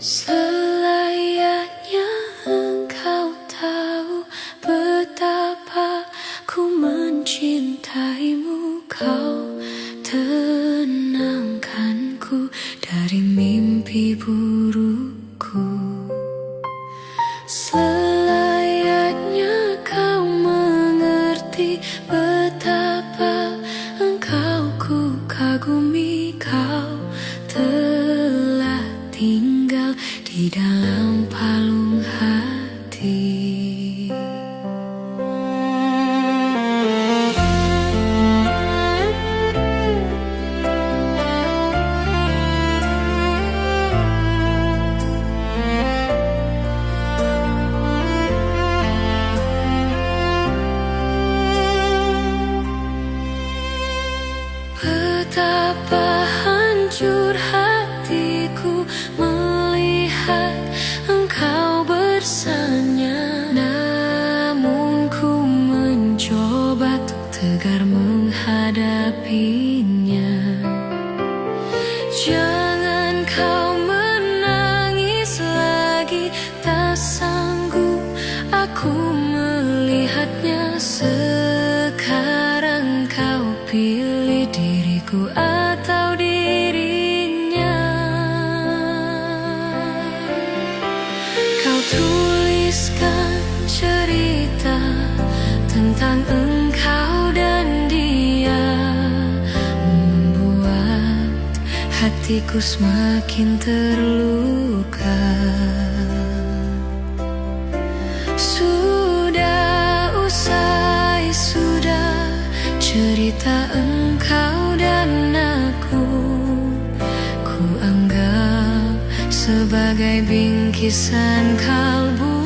Selayaknya engkau tahu betapa ku mencintaimu. Kau tenangkanku dari mimpi burukku. Selayaknya kau mengerti betapa engkau ku kagumi. Kau telah tinggal di dalam palung hati. Betapa hancur hatiku melihat engkau bersanya. Namun ku mencoba untuk tegar menghadapinya. Jangan kau menangis lagi, tak sanggup aku melihatnya. Sekarang kau pilih diriku atau dirinya. Kau tuliskan cerita tentang engkau dan dia, membuat hatiku semakin terluka. Sudah usai, sudah cerita engkau dan aku, ku anggap sebagai bingkisan kalbu.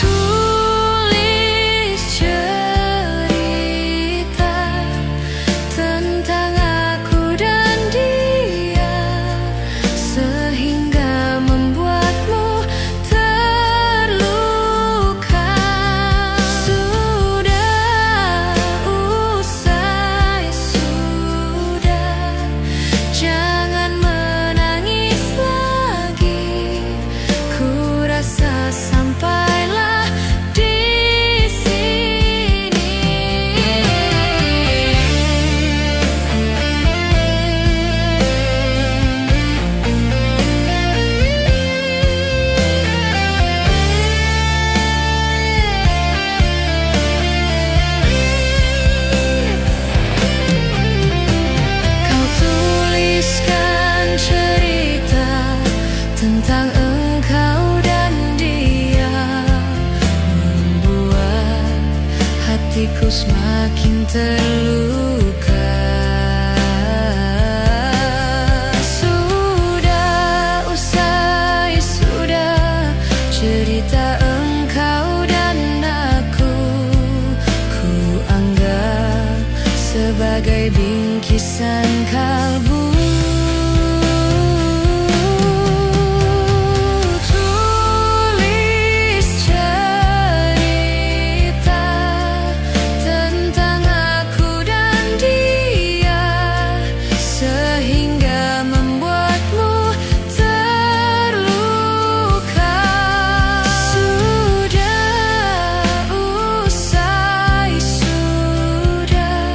Tulis cerita tentang aku dan dia, sehingga membuatmu terluka. Sudah usai, sudah, jangan menangis lagi. Ku rasa sampailah di sini. Kau tuliskan cerita tentang engkau dan dia, membuat hatiku semakin terluka. Sudah usai, sudah cerita engkau dan aku, ku anggap sebagai bingkisan kalbu. Tulis cerita tentang aku dan dia, sehingga membuatmu terluka. Sudah usai, sudah,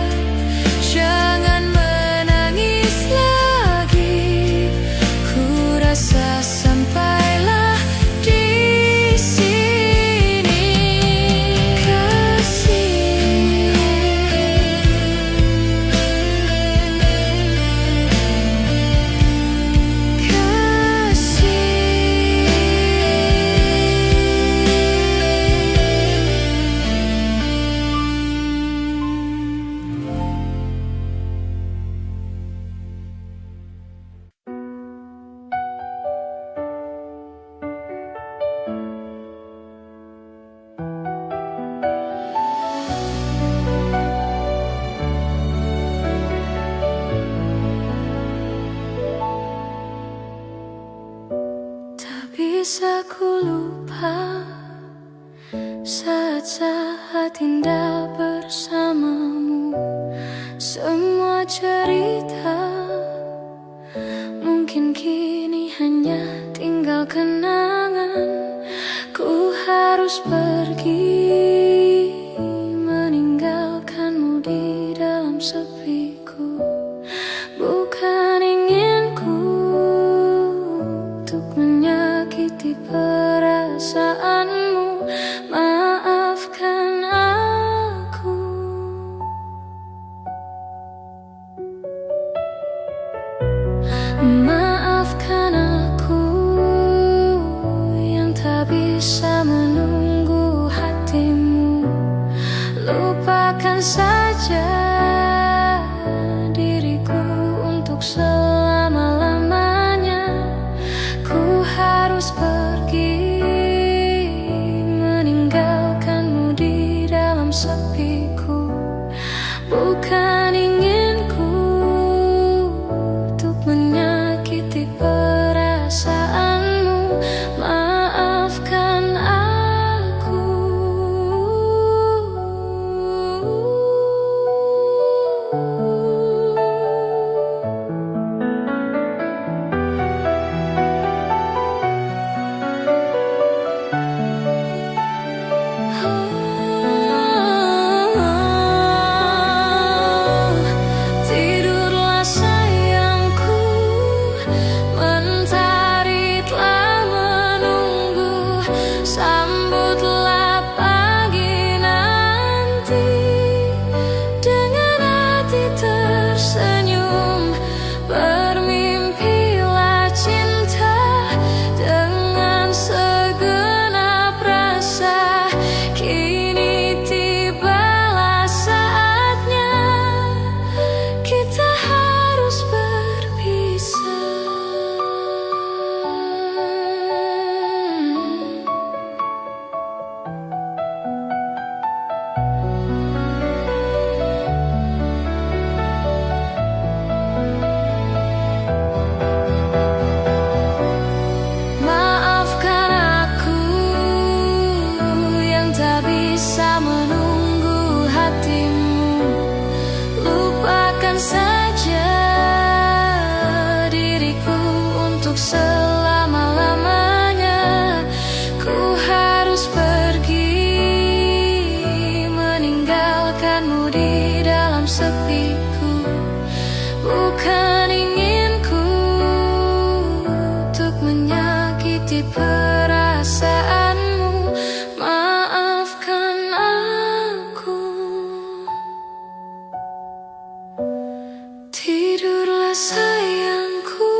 jangan menangis lagi. Ku rasa sampailah di sini. Kasih, tak bisa ku lupa saat-saat indah bersamamu. Semua cerita pergi, meninggalkanmu di dalam sepiku. Bukan inginku untuk menyakiti perasaanmu. Maafkan aku. Maafkan aku yang tak bisa menunggu hatimu. Lupakan saja diriku untuk selama-lamanya. Ku harus pergi, meninggalkanmu di dalam sepiku. Bukan inginku untuk menyakiti perasaanmu. Maafkan aku. Tidurlah sayangku, mentari telah menunggu. Sambutlah pagi nanti dengan hati tersenyum. Bermimpilah cinta dengan segenap rasa. Kini tibalah saatnya kita harus berpisah. Maafkan aku yang tak bisa menunggu hatimu. Lupakan saja diriku untuk selama-lamanya. Ku harus pergi, meninggalkanmu di dalam sepiku. Bukan inginku untuk menyakiti perasaanmu. Maafkan aku. Tidurlah sayangku,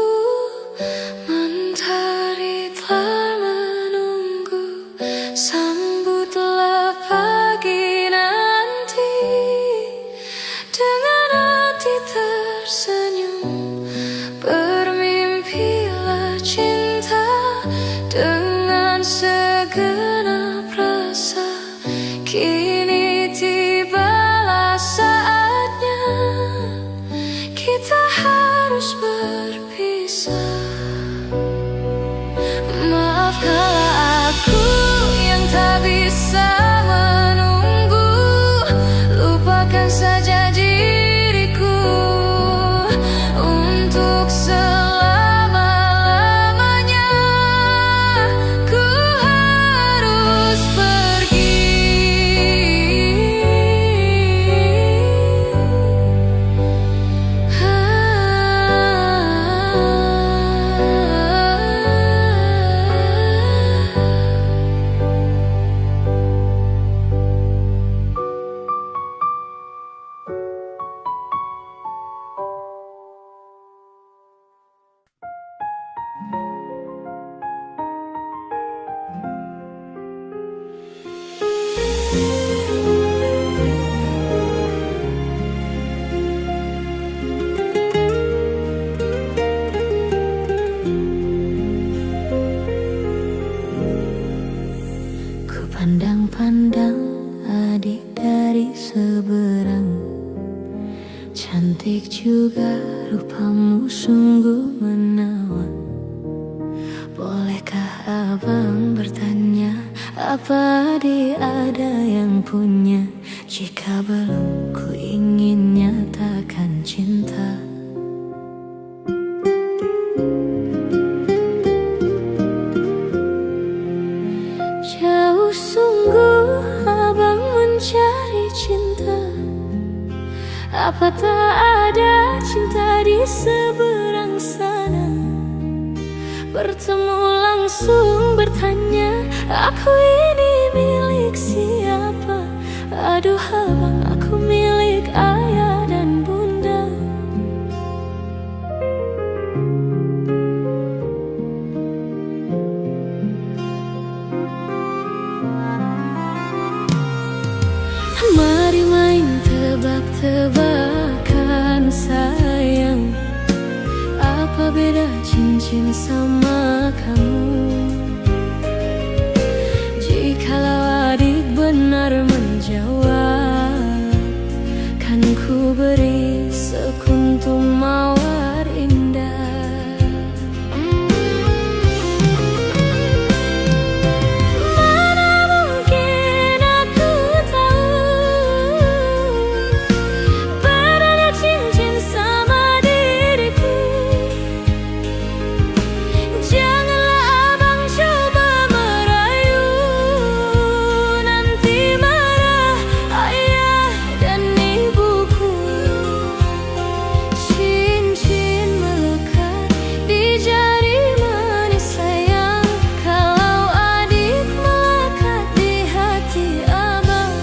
mentari telah menunggu. Sambutlah pagi nanti dengan hati tersenyum. Bermimpilah cinta dengan segenap rasa. Kini tibalah saatnya kita harus berpisah. Maafkanlah aku yang tak bisa menunggu. Lupakan saja diriku untuk selama-lamanya. Ku harus pergi. Ku pandang-pandang adik dari seberang. Cantik juga rupamu, sungguh menawan. Bolehkah abang bertanya, apa dia ada yang punya? Jika belum, ku ingin nyatakan cinta. Jauh sungguh Apa tak ada cinta di seberang sana? Bertemu langsung bertanya, aku ini milik siapa? Aduh abang, aku milik ayah dan bunda. Mari main tebak-tebakan sayang, apa beda cincin sama kamu? Jikalau adik benar menjawab, kan ku beri sekuntum mawar indah. Mana mungkin aku tahu bedanya cincin sama diriku. Janganlah abang coba merayu, nanti marah ayah dan ibuku. Cincin melekat di jari manis sayang, kalau adik melekat di hati abang.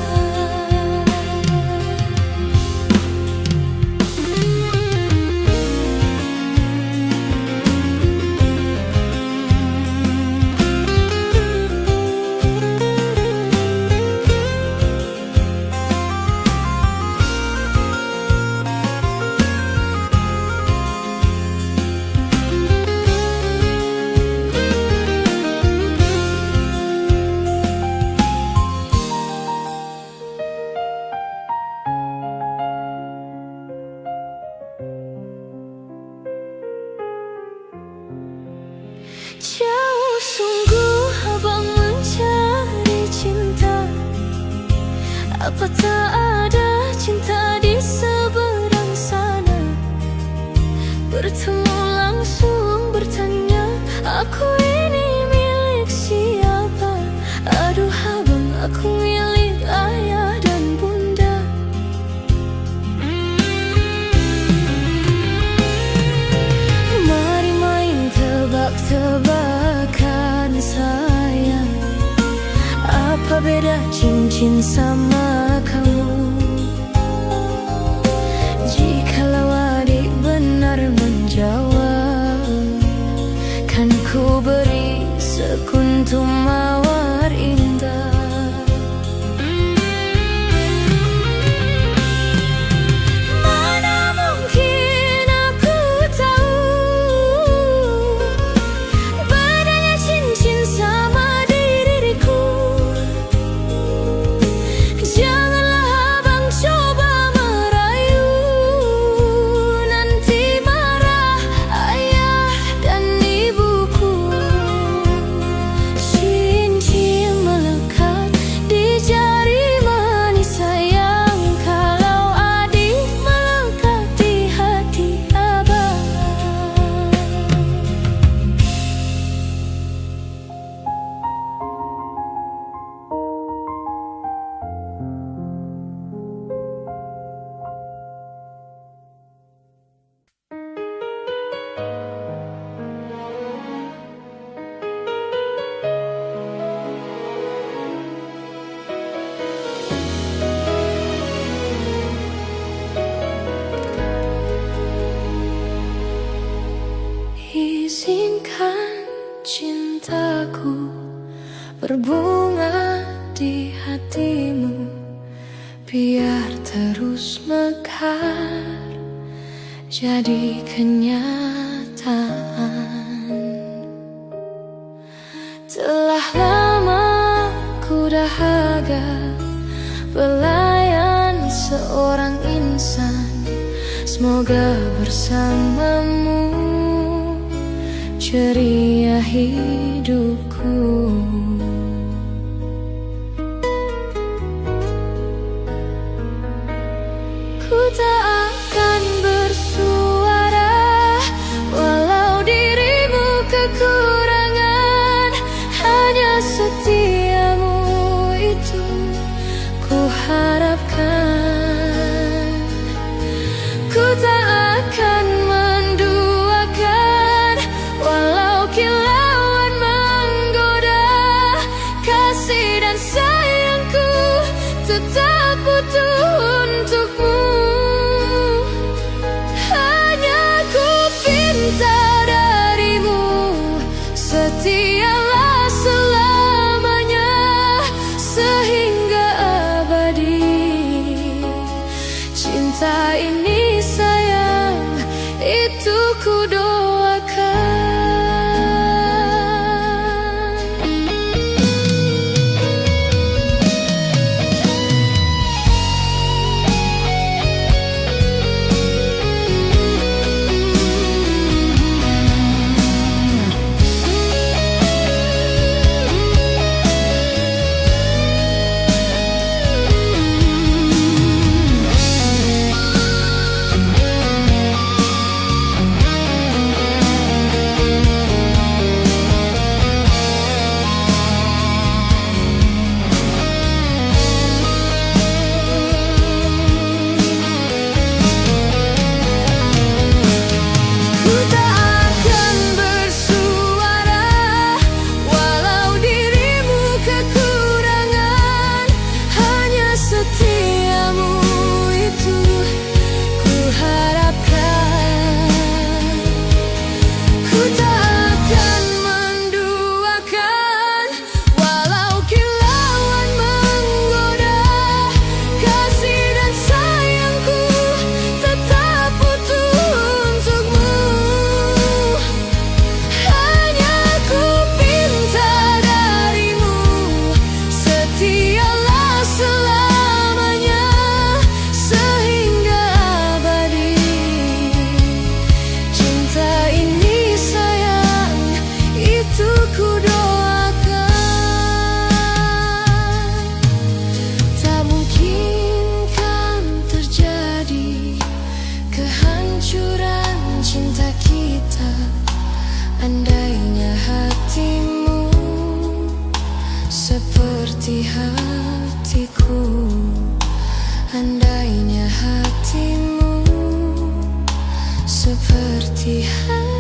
Jauh sungguh abang mencari cinta, apa tak ada cinta di seberang sana? Bertemu langsung bertanya, aku ini milik siapa? Aduh abang, aku milik ayah dan bunda. Mari main tebak-tebakan sayang, apa beda cincin sama kamu? Jikalau adik benar menjawab, kan ku beri sekuntum mawar indah. Mana mungkin aku tahu bedanya cincin sama diriku. Janganlah abang coba merayu, nanti marah ayah dan ibuku. Cincin melekat di jari manis sayang, kalau adik melekat di hati abang. Izinkan cintaku berbunga di hatimu, biar terus mekar jadi kenyataan. Telah lama ku dahaga pelayan seorang insan, semoga bersamamu ceria hidupku. Ku tak akan bersuara walau dirimu kekurangan, hanya setiamu itu ku harapkan. Ku tak akan menduakan, walau kilauan menggoda. Kasih dan sayangku tetap butuh untukmu. Hanya ku pinta darimu, setialah selamanya sehingga abadi. Cinta ini sayang, itu ku doakan. Andainya hatimu seperti hatiku, andainya hatimu seperti hatiku.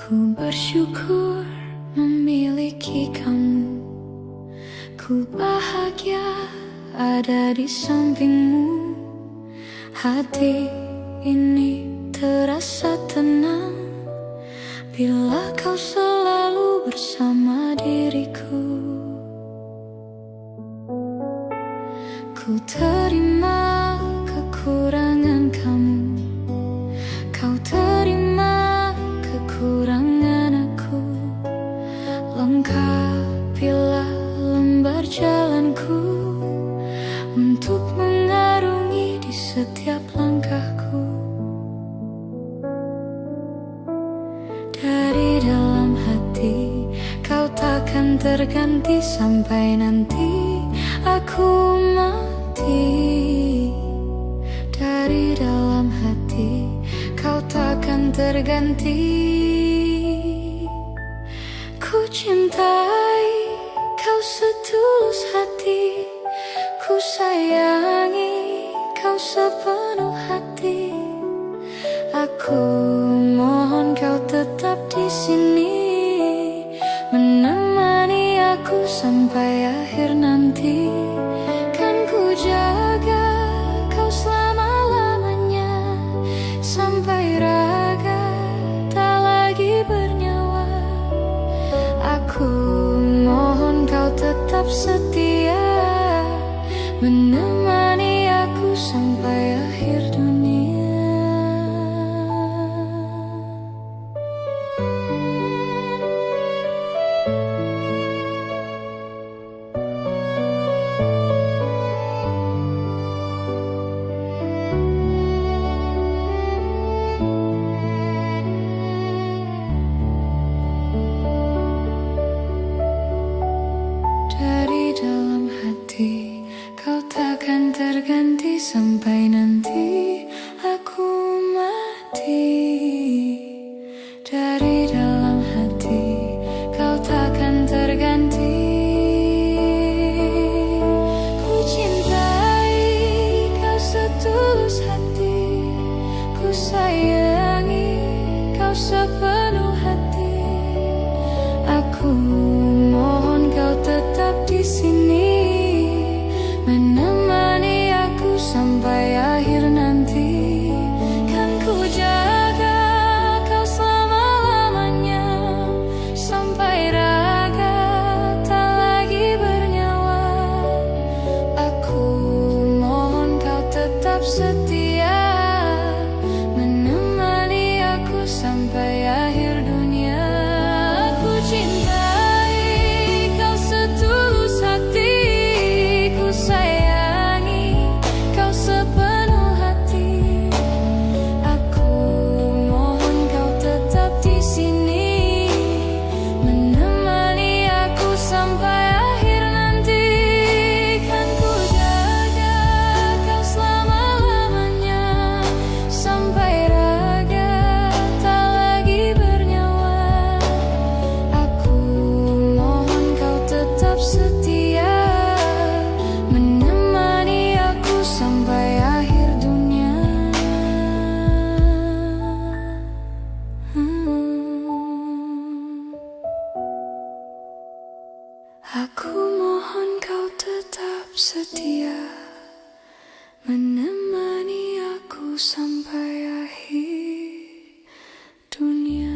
Ku bersyukur memiliki kamu, ku bahagia ada di sampingmu. Hati ini terasa tenang bila kau selalu bersama diriku. Ku terima kekurangan kamu, kau terima kekurangan aku. Lengkapilah lembar jalanku untuk mengarungi di setiap langkahku. Dari dalam hati kau takkan terganti sampai nanti aku mati. Dari dalam hati kau takkan terganti. Ku cintai kau setulus hati, ku sayangi kau sepenuh hati. Aku mohon kau tetap di sini, menemani aku sampai akhir nanti. Kan ku jaga kau selama-lamanya, sampai raga tak lagi bernyawa. Aku mohon kau tetap setia, menemani aku Sampai nanti aku mati, dari dalam hati kau takkan terganti. Ku cintai kau setulus hati, ku sayangi kau sepenuh hati. Aku mohon kau tetap di sini, menemani aku sampai akhir nanti. Kan ku jaga kau selama-lamanya, sampai raga tak lagi bernyawa. Aku mohon kau tetap setia, menemani aku sampai akhir dunia. Aku cintai kau setulus hati, ku sayangi kau sepenuh hati. Aku mohon kau tetap di sini, menemani aku sampai akhir nanti. Kan ku jaga kau selama-lamanya, sampai raga tak lagi bernyawa. Aku mohon kau tetap setia, menemani aku sampai akhir dunia. Aku mohon kau tetap setia, menemani aku sampai akhir dunia.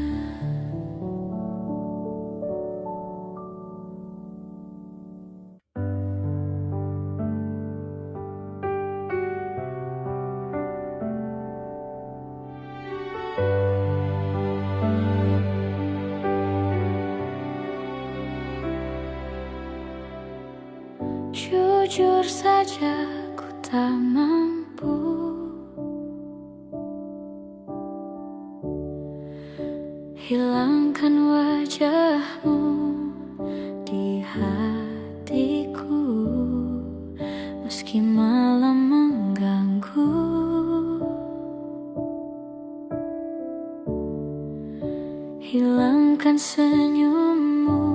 Jujur saja ku tak mampu hilangkan wajahmu di hatiku, meski malam mengganggu. Hilangkan senyummu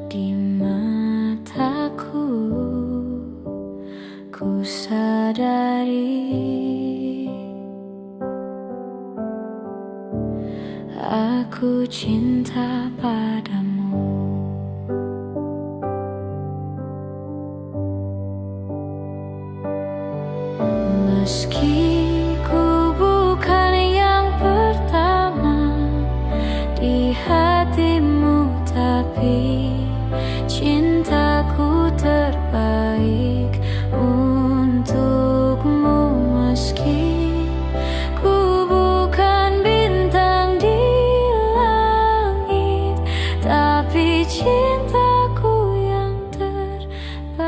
di mataku, ku sadari aku cinta padamu. Meski ku bukan yang pertama di hatimu, tapi cintaku terbaik untukmu. Meski ku bukan bintang di langit, tapi cintaku yang terbaik.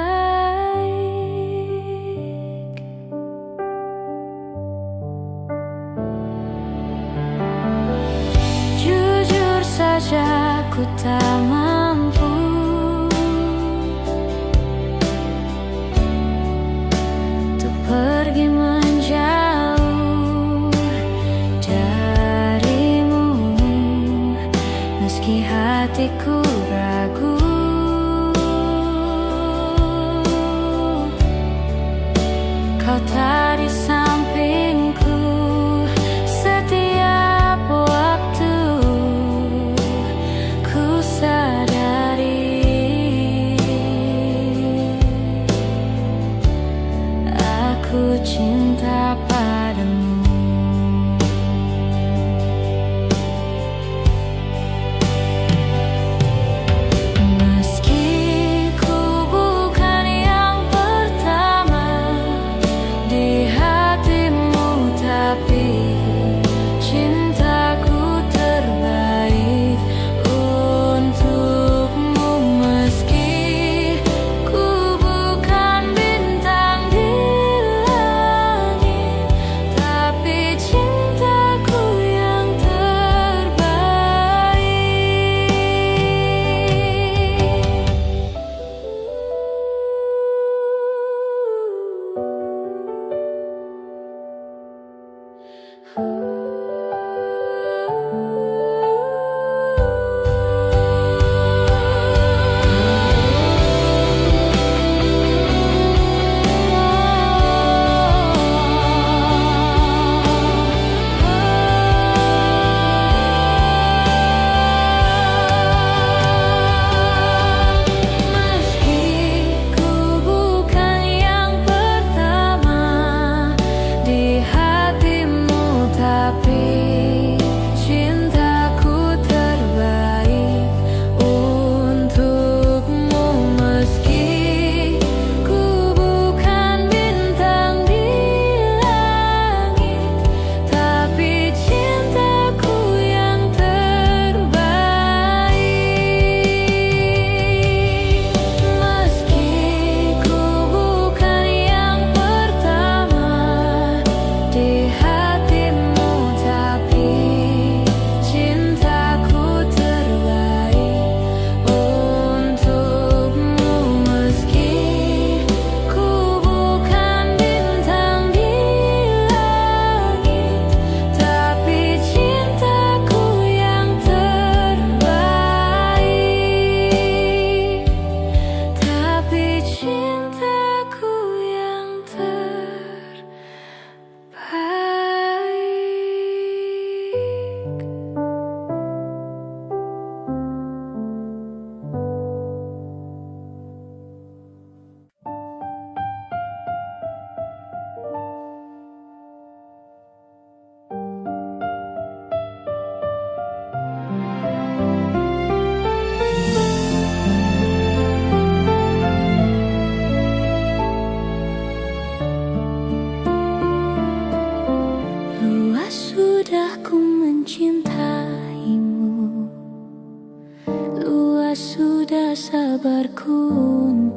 Jujur saja ku tak mampu untuk pergi menjauh darimu, meski hatiku ragu. Kau tak di sampingku setiap waktu, ku sadari aku cinta padamu. Meski ku bukan yang pertama di hatimu, tapi cintaku terbaik untukmu. Meski ku bukan bintang di langit,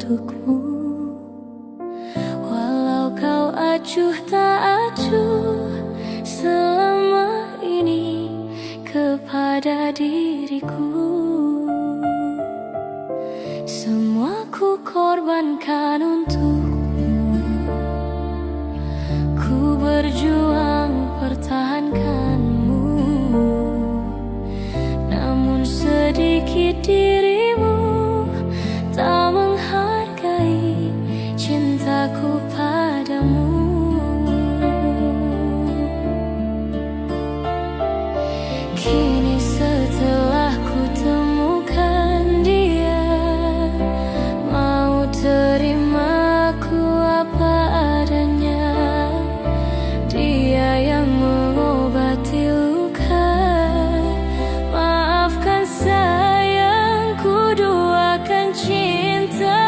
untukmu. Walau kau acuh tak acuh selama ini kepada diriku, semua ku korbankan untukmu. Ku berjuang pertahankanmu, namun sedikit dirimu tak menghargai cintaku padamu. Kini setelah ku temukan dia, mau terimaku apa adanya. Dia yang mengobati luka, maafkan sayang, ku duakan cinta.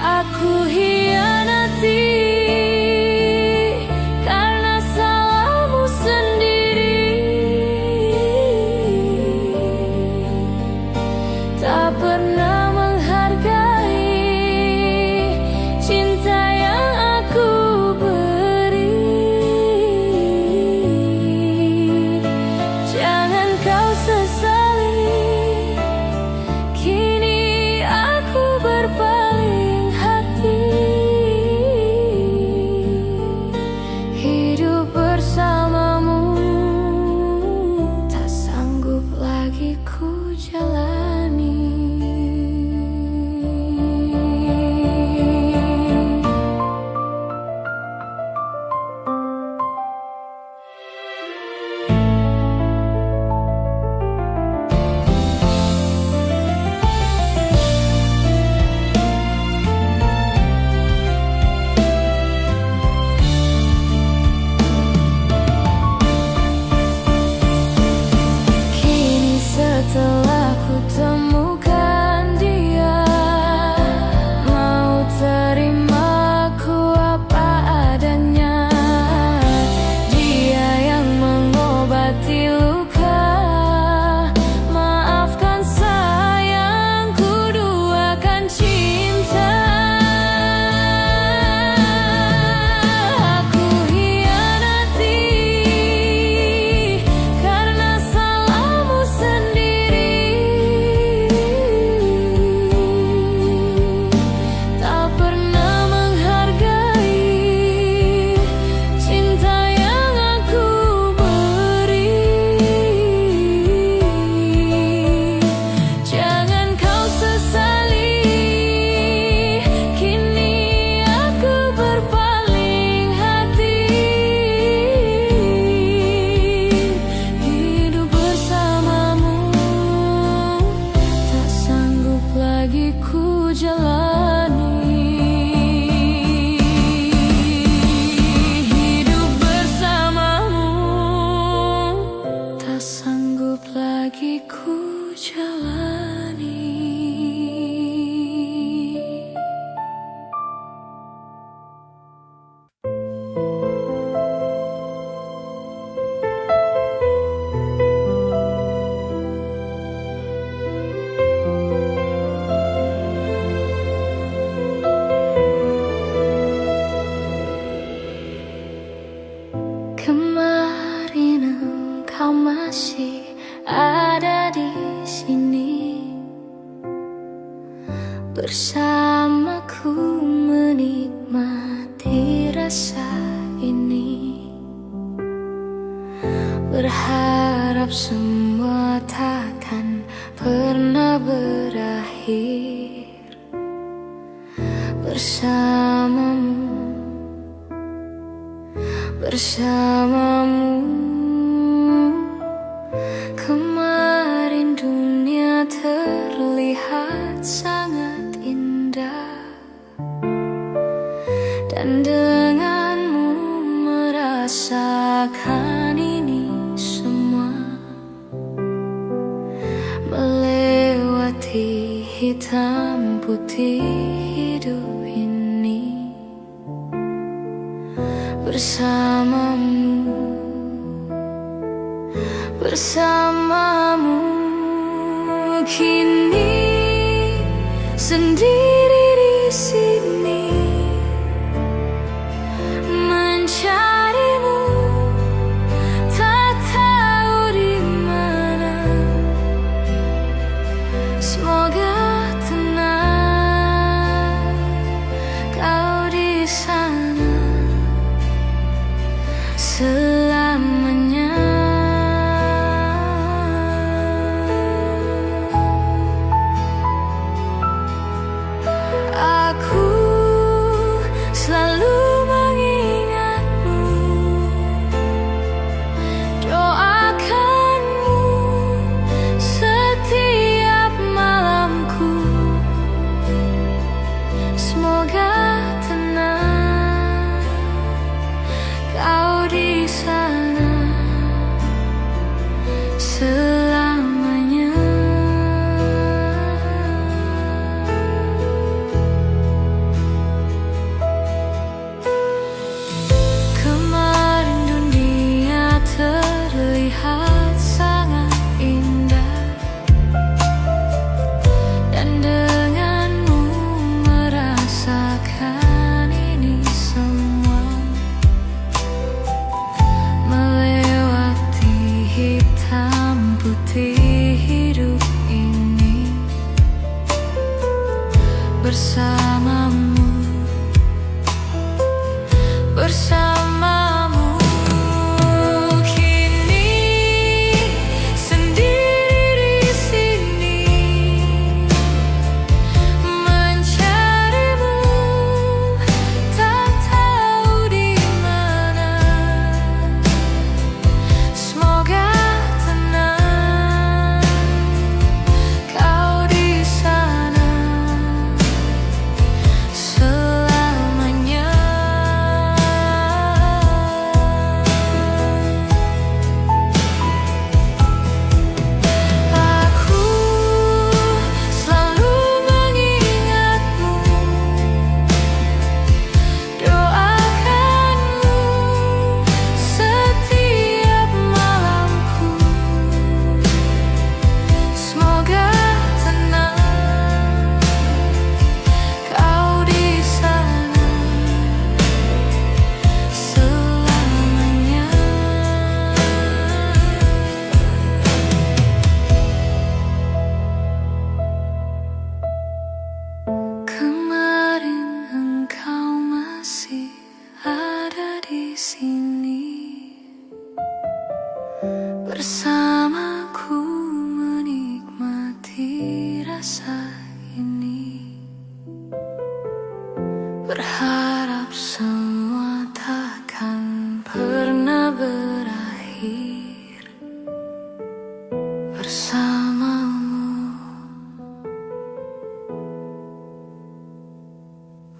Aku hianati karena salahmu sendiri, tak pernah menghargai cinta yang aku beri. Jangan kau sesali, kini aku berpaling hati. Hidup bersamamu tak sanggup lagi ku jalani. Kini setelah ku temukan dia, mau terimaku apa adanya. Dia yang mengobati luka, maafkan sayang, ku duakan cinta. Aku hianati karena salahmu sendiri, tak pernah menghargai cinta yang aku beri. Jangan kau sesali, kini aku berpaling hati. Hidup bersamamu tak sanggup lagi ku jalani. Hidup bersamamu tak sanggup lagi ku jalani. Kemarin engkau masih ada di sini, bersamaku menikmati rasa ini. Berharap semua takkan pernah berakhir bersamamu, bersamamu. Kemarin dunia terlihat sangat indah, dan denganmu merasakan ini semua. Melewati hitam putih hidup ini, bersamamu, bersamamu. Kini sendiri di sini mencarimu, tak tahu di mana. Semoga tenang kau di sana selamanya. Aku selalu mengingatmu, doakanmu setiap malamku. Semoga tenang kau di sana selamanya. Kemarin dunia terlihat sangat indah, dan denganmu merasakan ini semua. Melewati hitam putih hidup ini bersamamu, bersamamu. Kini sendiri di sini mencarimu, tak tahu di mana. Semoga tenang kau di sana selamanya. Aku selalu mengingatmu, doakanmu setiap malamku. Semoga tenang kau di sana selamanya. Kemarin engkau masih ada di sini bersamaku menikmati rasa ini. Berharap semua takkan pernah berakhir bersamamu,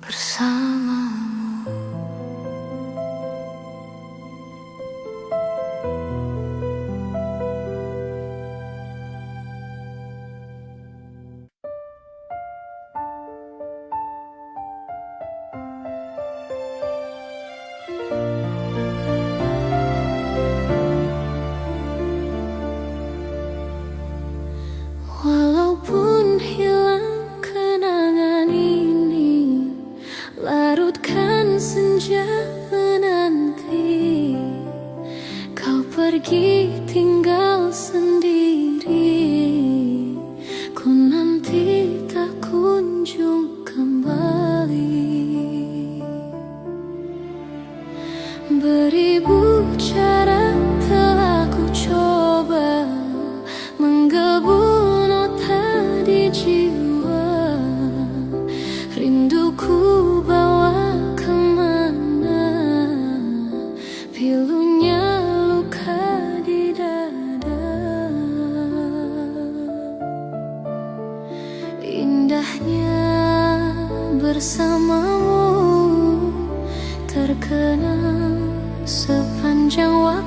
bersamamu. Walaupun hilang kenangan ini, larutkan senja menanti. Kau pergi tinggal sendiri, ku nanti tak kunjung kembali. Beribu cara telah ku coba menggebu nota di jiwa. Rinduku bawa kemana, pilunya luka di dada. Indahnya bersamamu terkenang sepanjang waktu.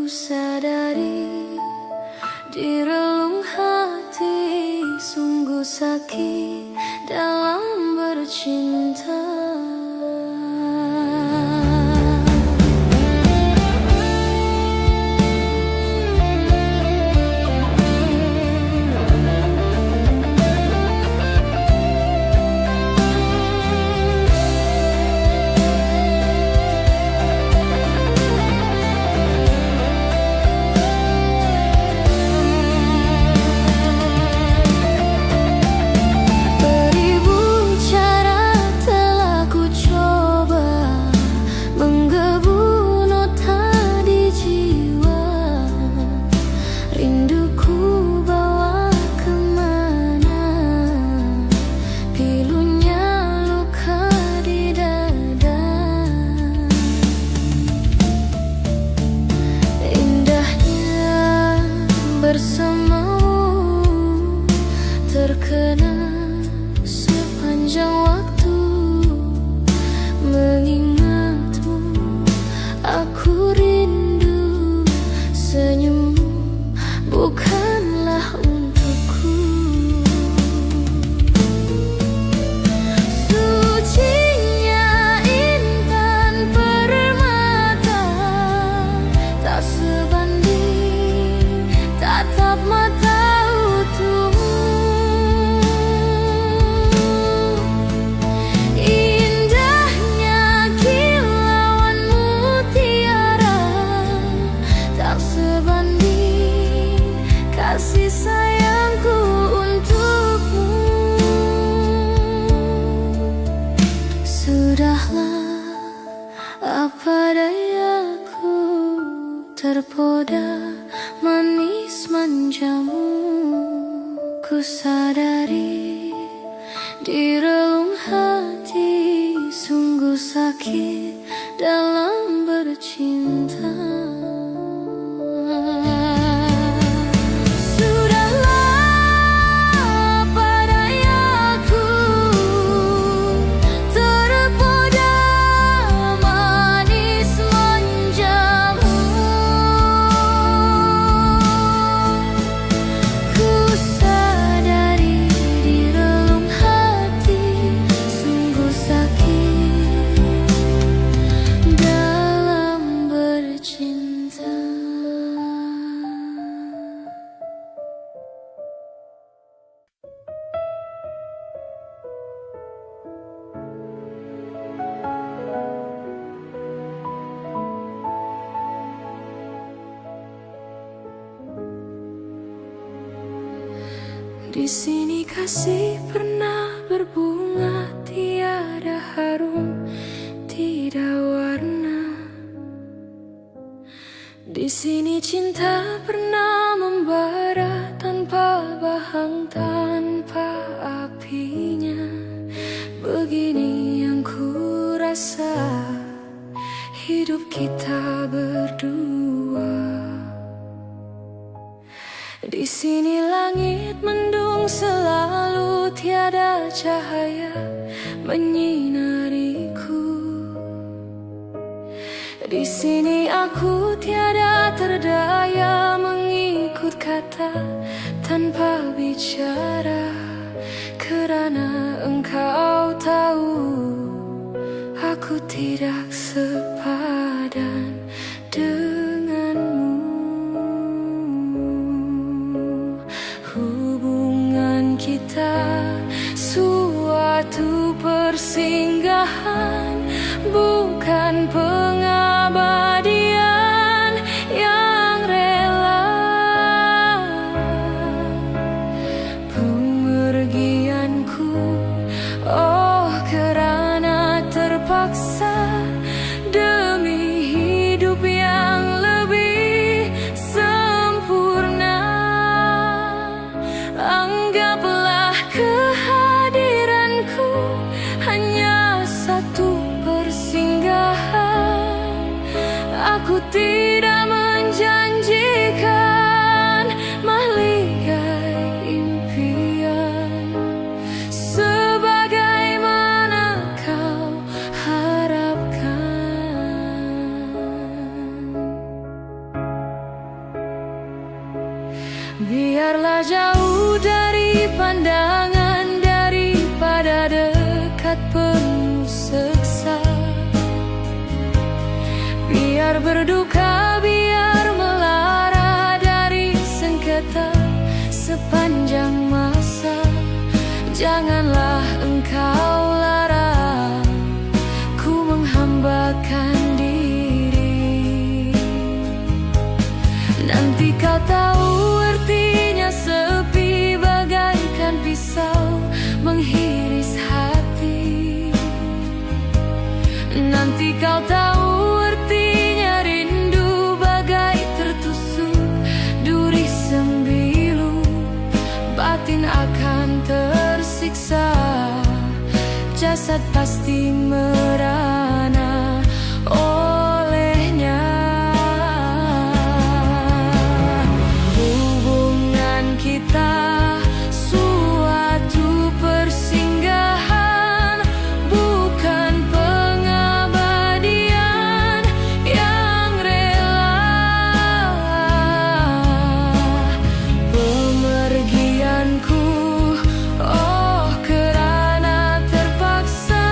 ku sadari di relung hati sungguh sakit dalam bercinta. Bersamamu terkenang sepanjang waktu, mengingatmu aku rindu, senyummu bukanlah untukku. Sucinya intan permata tak sebanding tatap mata utuhmu. Indahnya kilauan mutiara tak sebanding kasih sayangku untukmu. Sudahlah, apa dayaku, terpoda manis manjamu. Ku sadari di relung hati sungguh sakit dalam bercinta. Sudahlah, padayaku terpoda manis manjamu. Ku sadari di relung hati sungguh sakit dalam bercinta. Di sini kasih pernah berbunga, tiada harum, tidak warna. Di sini cinta pernah membara tanpa bahang, tanpa apinya. Begini yang ku rasa hidup kita berdua. Di sini langit mendung selalu, tiada cahaya menyinariku. Di sini aku tiada terdaya mengikut kata tanpa bicara, kerana engkau tahu aku tidak sepadan denganmu. Hubungan kita suatu persinggahan, bukan pengabadian yang rela. Pemergianku, oh kerana terpaksa demi hidup Biarlah jauh dari pandangan daripada dekat penuh seksa. Biar berduka, biar melara dari sengketa sepanjang masa. Janganlah engkau larang ku menghambakan diri. Nanti kau tahu artinya sepi bagaikan pisau menghiris hati. Nanti kau tahu artinya rindu bagai tertusuk duri sembilu. Batin akan tersiksa, jasad pasti merana olehnya. Hubungan kita suatu persinggahan, bukan pengabadian yang rela. Pemergianku, oh kerana terpaksa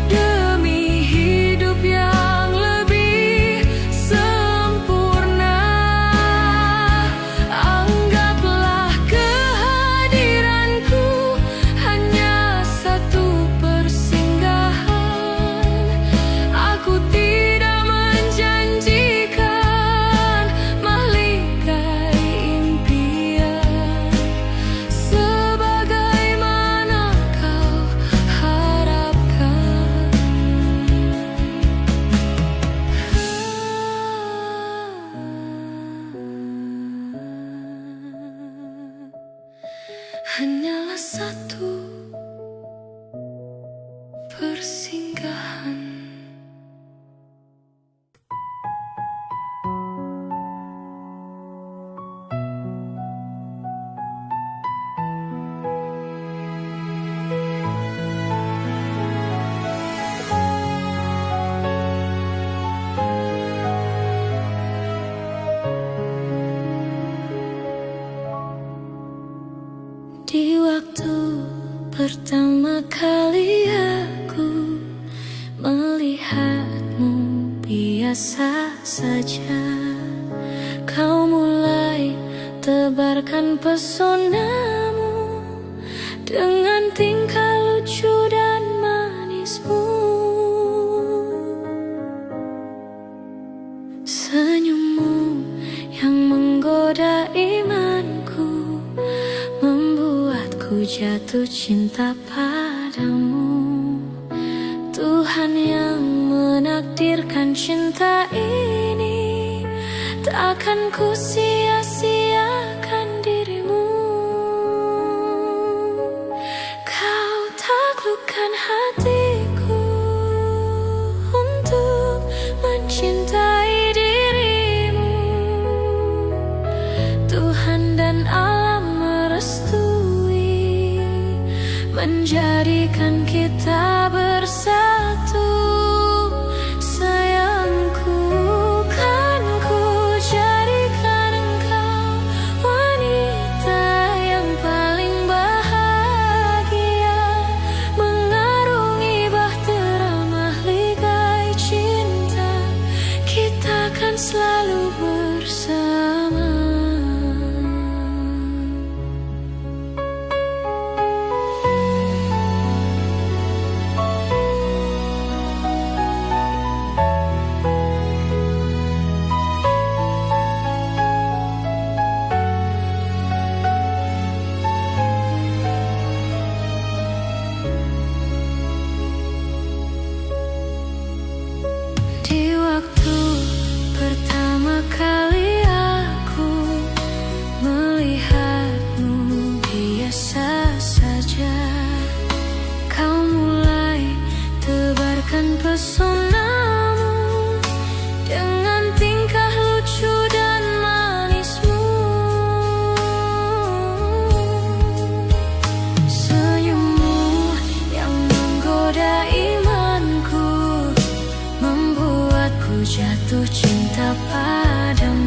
demi hidup yang lebih sempurna. Anggaplah kehadiranku hanya satu persinggahan. Aku tidak menjanjikan mahligai impian sebagaimana kau harapkan. Hanyalah satu persinggahan. Di waktu pertama kali aku melihatmu biasa saja, kau mulai tebarkan pesonamu dengan tingkah lucu dan manismu. Senyummu yang menggoda imanku membuatku jatuh cinta padamu. Tuhan yang menakdirkan cinta ini, tak akan ku sia-siakan dirimu. Kau taklukkan hatiku untuk mencintai dirimu. Tuhan dan alam merestui menjadikan kita bersatu. Sayangku, kan ku jadikan engkau wanita yang paling bahagia, mengarungi bahtera mahligai cinta. Kita kan selalu bersama. Di waktu pertama kali aku melihatmu biasa saja, kau mulai tebarkan pesonamu dengan tingkah lucu dan manismu. Senyummu yang menggoda imanku membuatku jatuh cinta padamu.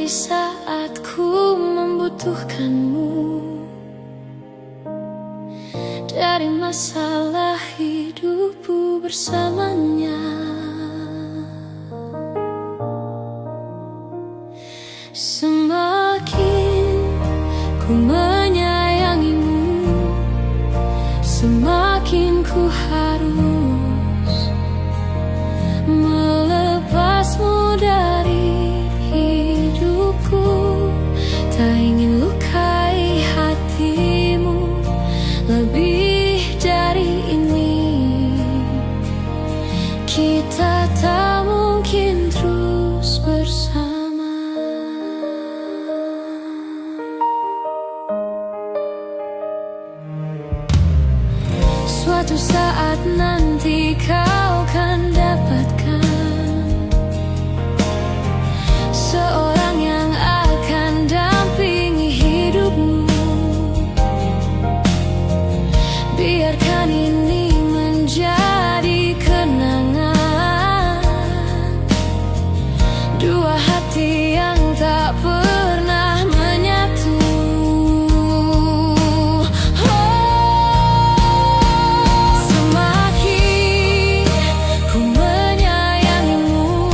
saat ku membutuhkanmu. Dari masalah hidupku bersamanya, semakin ku menyayangimu, semakin ku harus melepasmu dari hidupku. Tak ingin lukai hatimu lebih dari ini. Kita tak mungkin terus bersama. Suatu saat nanti kau akan dapatkan seorang yang akan dampingi hidupmu. Biarkan ini menjadi kenangan, dua hati yang tak pernah menyatu. Semakin ku menyayangimu,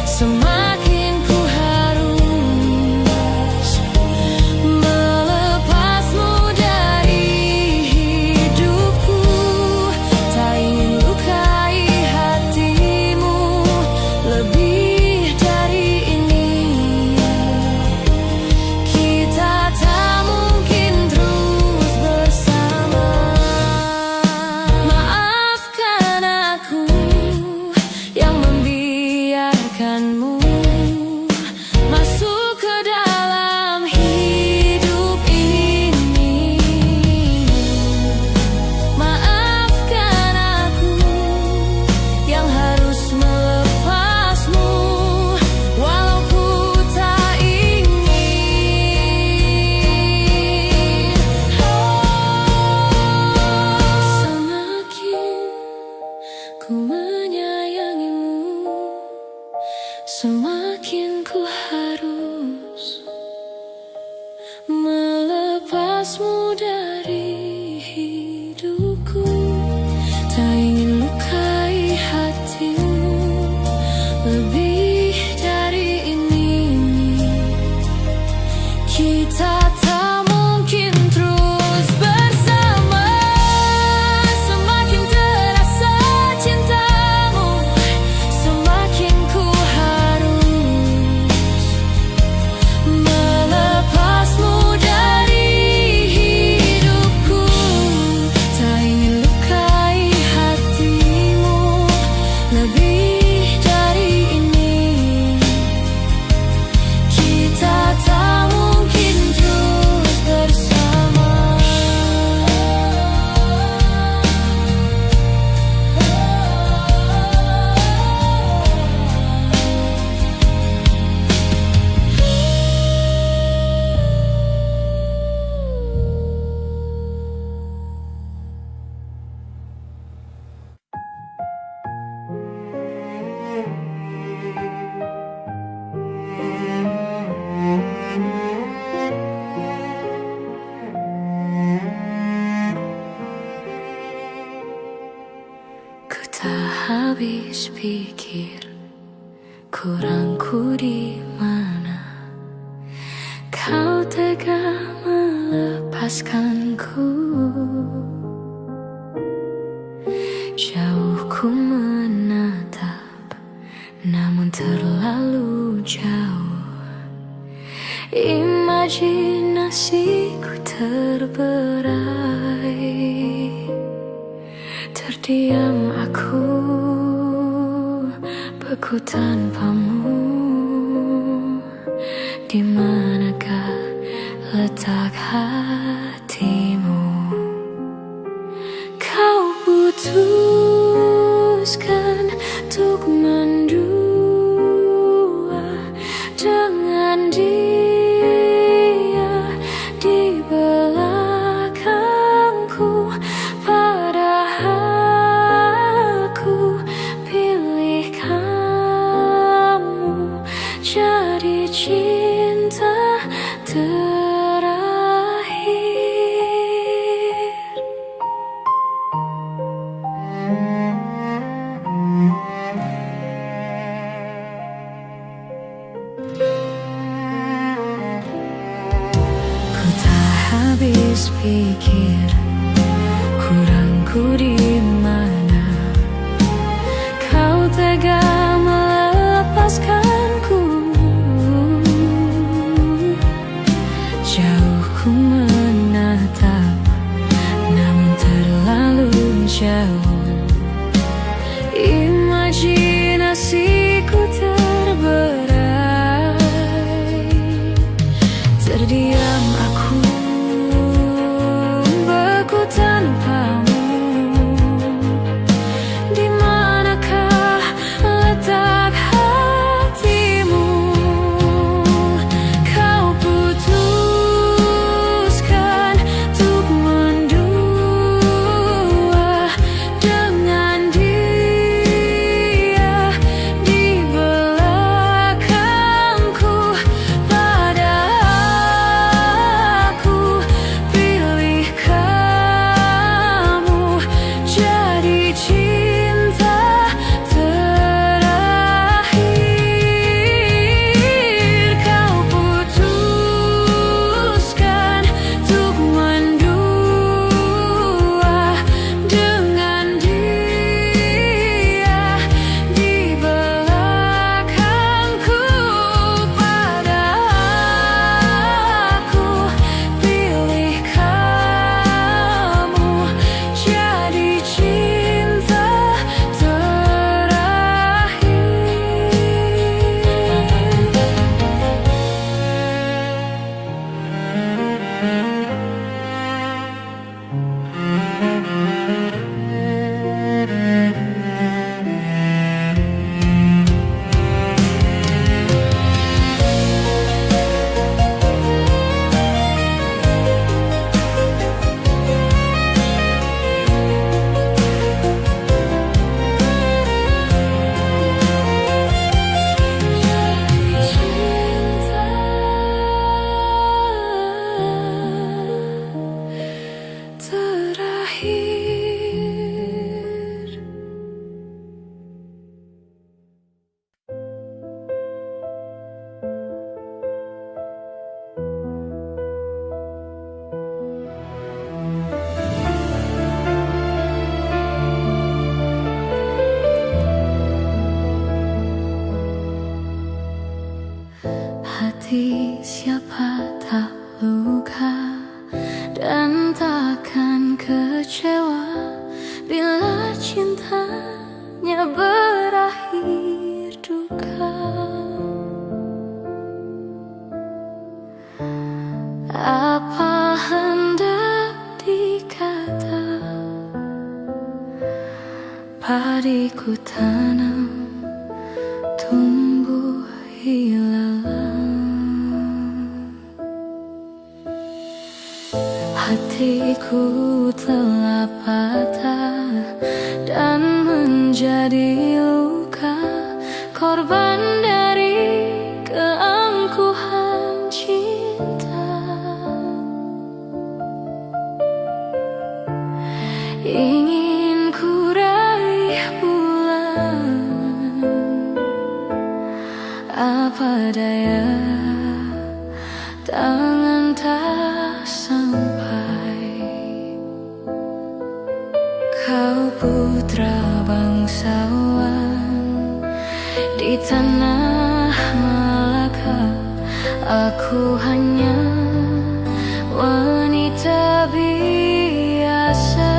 semakin ku harus melepasmu dari hidupku. Tak ingin lukai hatimu lebih dari ini. Kita tak mungkin terus bersama. Maafkan aku yang membiarkanmu masuk ke dalam hidup ini. Maafkan aku yang harus melepasmu walau ku tak ingin. Semakin ku menyayangimu, semakin ku harus melepasmu dari hidupku. Tak ingin lukai hatimu lebih dari ini. Kita tak mungkin terus bersama. Semakin terasa cintamu, semakin ku harus melepasmu dari hidupku. Tak ingin lukai hatimu lebih dari ini. Kita tak mungkin terus bersama. Ku tak habis pikir kurangku di mana kau tega melepaskanku. Jauh ku menatap, namun terlalu jauh. Imajinasiku terberai. Terdiam aku, beku tanpamu. Di manakah letak hatimu? Kau putuskan untuk mendua dengan dia di belakangku. Padahal ku pilih kamu jadi habis pikir kurangku di mana kau tega melepaskanku. Jauh ku menatap, namun terlalu jauh. Imajinasiku terberai. Terdiam aku, beku tanpamu. Di manakah letak hatimu? Kau putuskan untuk mendua dengan dia di belakangku. Padahal aku pilih kamu jadi cinta terakhir. Kau putuskan untuk mendua dengan dia di belakangku. Padahal aku pilih kamu jadi cinta terakhir. Hati siapa tak luka dan takkan kecewa bila cintanya berakhir duka. Apa hendak dikata, padiku tanam tumbuh hilang. Hatiku telah patah dan menjadi luka, korban dari keangkuhan cinta. Ingin ku raih bulan, apa daya tangan tak sampai. Kau putra bangsawan di tanah Malaka, aku hanya wanita biasa.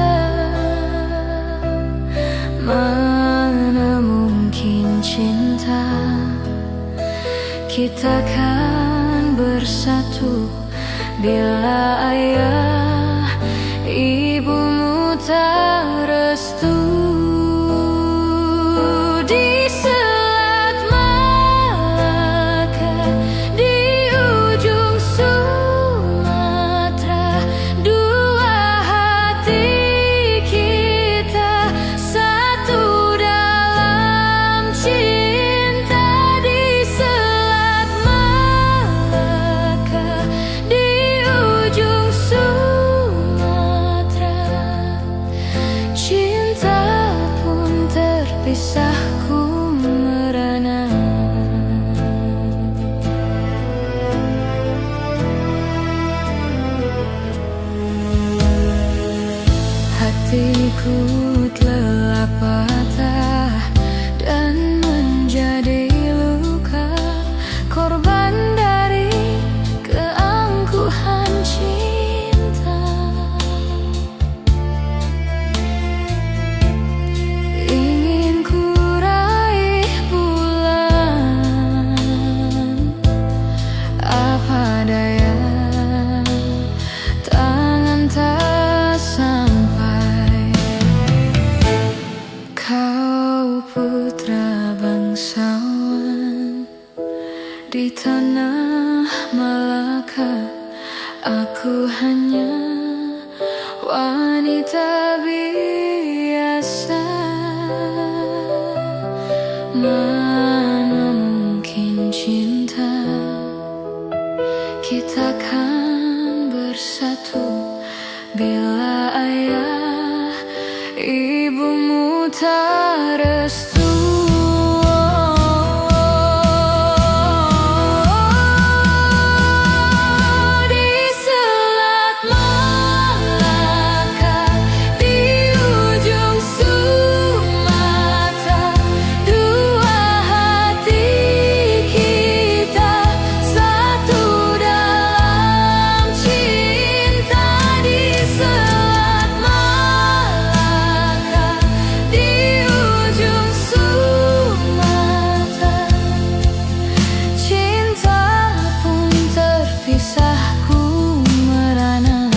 Mana mungkin cinta kita kan bersatu bila ayah ibumu tak restu. Di Selat Malaka, di ujung Sumatera, dua hati kita satu dalam cinta. Di Selat Malaka, di ujung Sumatera. Ku telah patah dan menjadi luka, korban dari keangkuhan cinta. Ingin ku raih bulan, apa daya tangan tak sampai. Kau putra bangsawan di tanah Malaka, aku hanya wanita biasa. Mana mungkin cinta kita kan bersatu bila ayah ibumu tak restu. Di Selat Malaka, di ujung Sumatera, dua hati kita satu dalam cinta. Di Selat Malaka, di ujung Sumatera, cinta pun terpisah ku merana.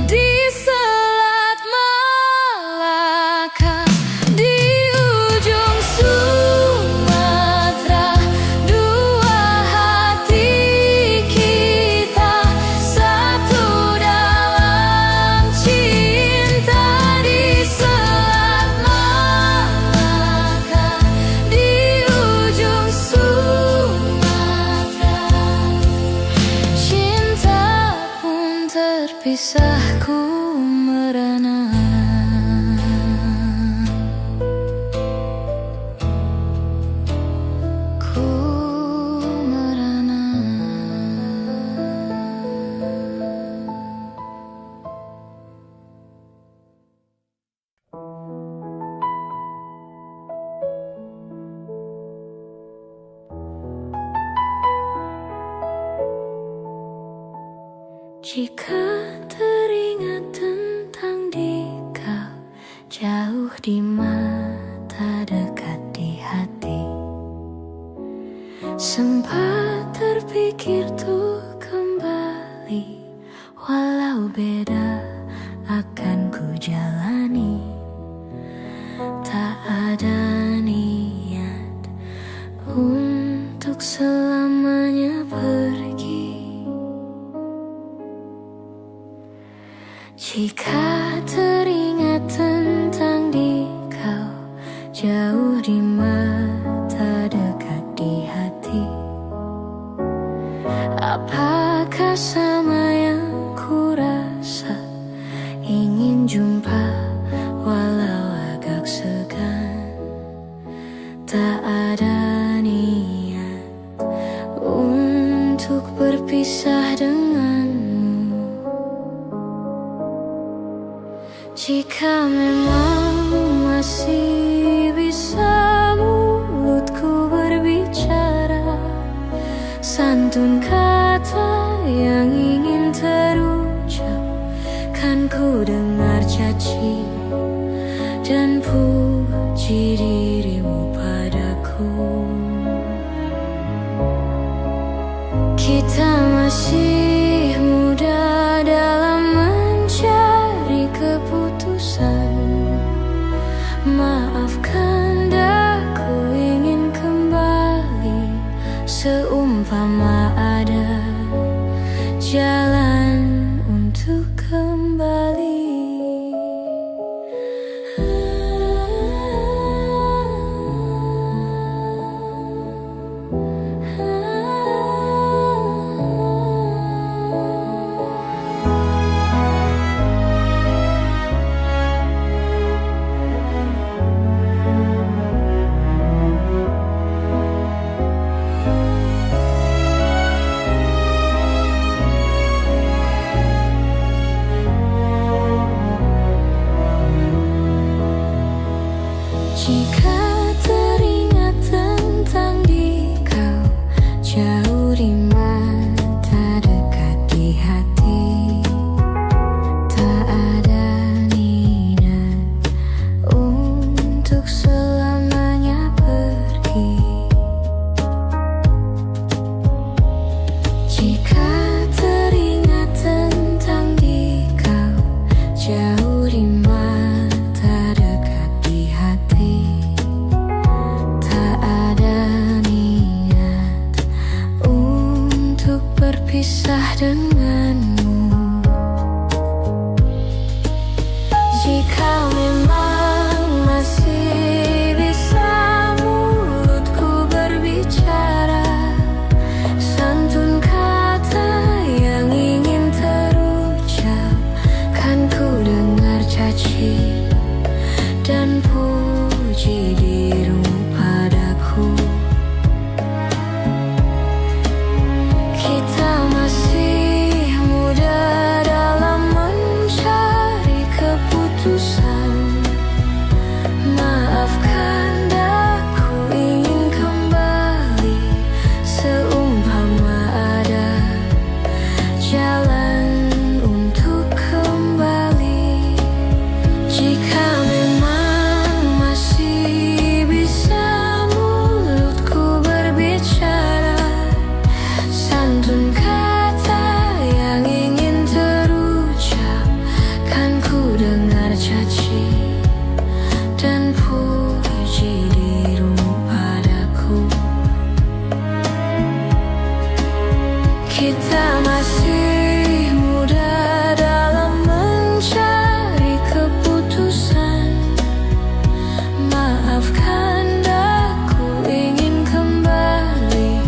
Di Selat Malaka, di ujung Sumatera, dua hati kita satu dalam cinta. Di Selat Malaka, di ujung Sumatera, cinta pun terpisah ku merana. Ku merana. Jika teringat tentang dikau, jauh di mata dekat di hati, sempat terpikir tuh kembali, walau beda akan ku jalani. Tak ada niat untuk selamanya pergi. Jika teringat tentang dikau, jauh di mata dekat di hati, apakah sama yang ku rasa? Ingin jumpa walau agak segan. Tak ada niat untuk berpisah denganmu. Jika memang masih bisa mulutku berbicara, santun kata yang ingin terucap, kan ku dengar caci dan puji dirimu padaku. Kita masih muda dalam mencari keputusan. Maafkan daku ingin kembali, seumpama ada jalan untuk kembali. berpisah denganmu. Jika memang masih bisa mulutku berbicara, santun kata yang ingin terucap, kan ku dengar caci dan puji dirimu padaku. Kita masih muda dalam mencari keputusan. Maafkan aku ingin kembali, seumpama ada jalan untuk kembali. Jika memang masih bisa mulutku berbicara, santun kata yang ingin terucap, kan ku dengar caci dan puji dirimu padaku. Kita masih muda dalam mencari keputusan. Maafkan aku ingin kembali,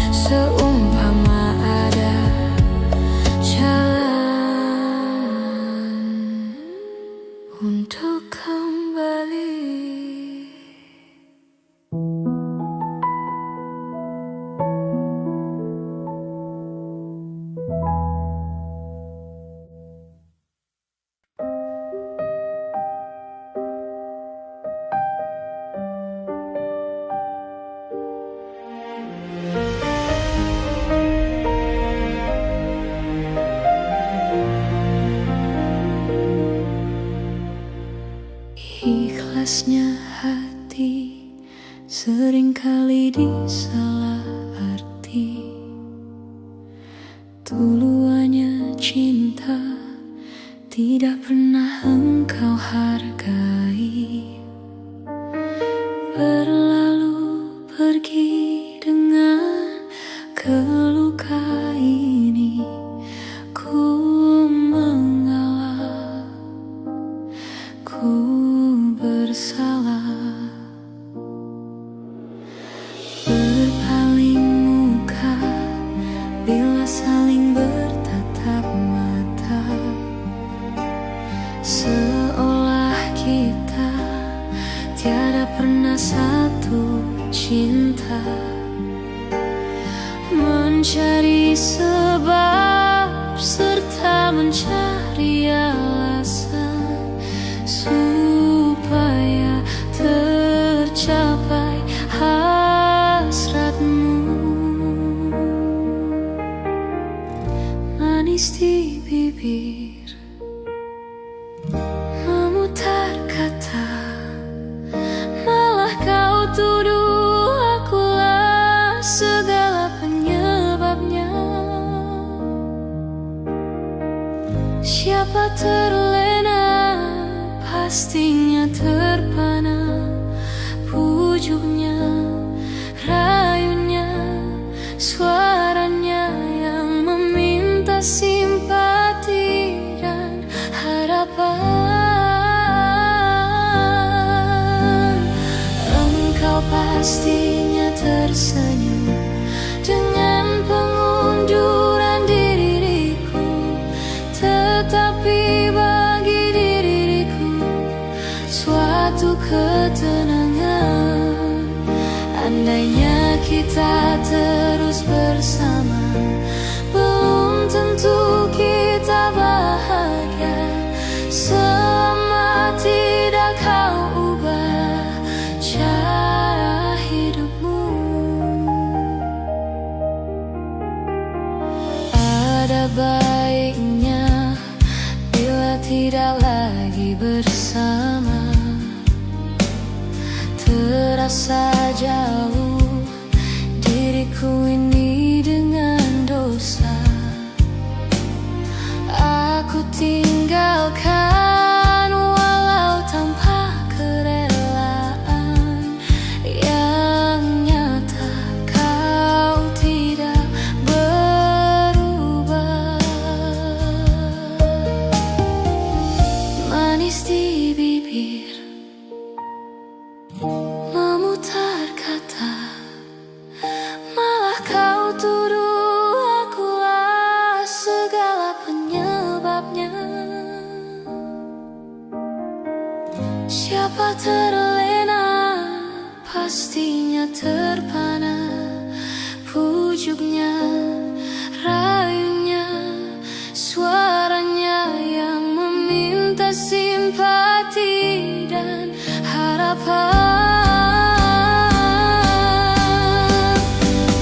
seumpama ada jalan untuk kembali. Ikhlasnya hati seringkali disalah arti. Tuluannya cinta tidak pernah engkau hargai. Berlalu pergi dengan keluka ini, ku mengalah, ku bersalah. Berpaling muka bila saling bertatap mata, seolah kita tiada pernah satu cinta. Mencari sebab serta mencari alasan supaya tercapai hasratmu. Manis di bibir, memutar kata, malah kau tuduh akulah segala penyebabnya. Siapa terlena, pastinya terpana. Pujuknya, rayunya, suaranya yang meminta simpati dan harapan. Engkau pastinya tersenyum dengan pengunduran diriku, tetapi bagi diriku suatu ketenangan. Andainya kita terus bersama, belum tentu kita bahagia selama tidak kau ubah cara hidupmu. Ada baiknya bila tidak lagi bersama, terasa jauh diriku ini dengan dosa. Aku tinggalkan walau tanpa kerelaan, yang nyata kau tidak berubah. Betapa terlena, pastinya terpana. Pujuknya, rayunya, suaranya yang meminta simpati dan harapan.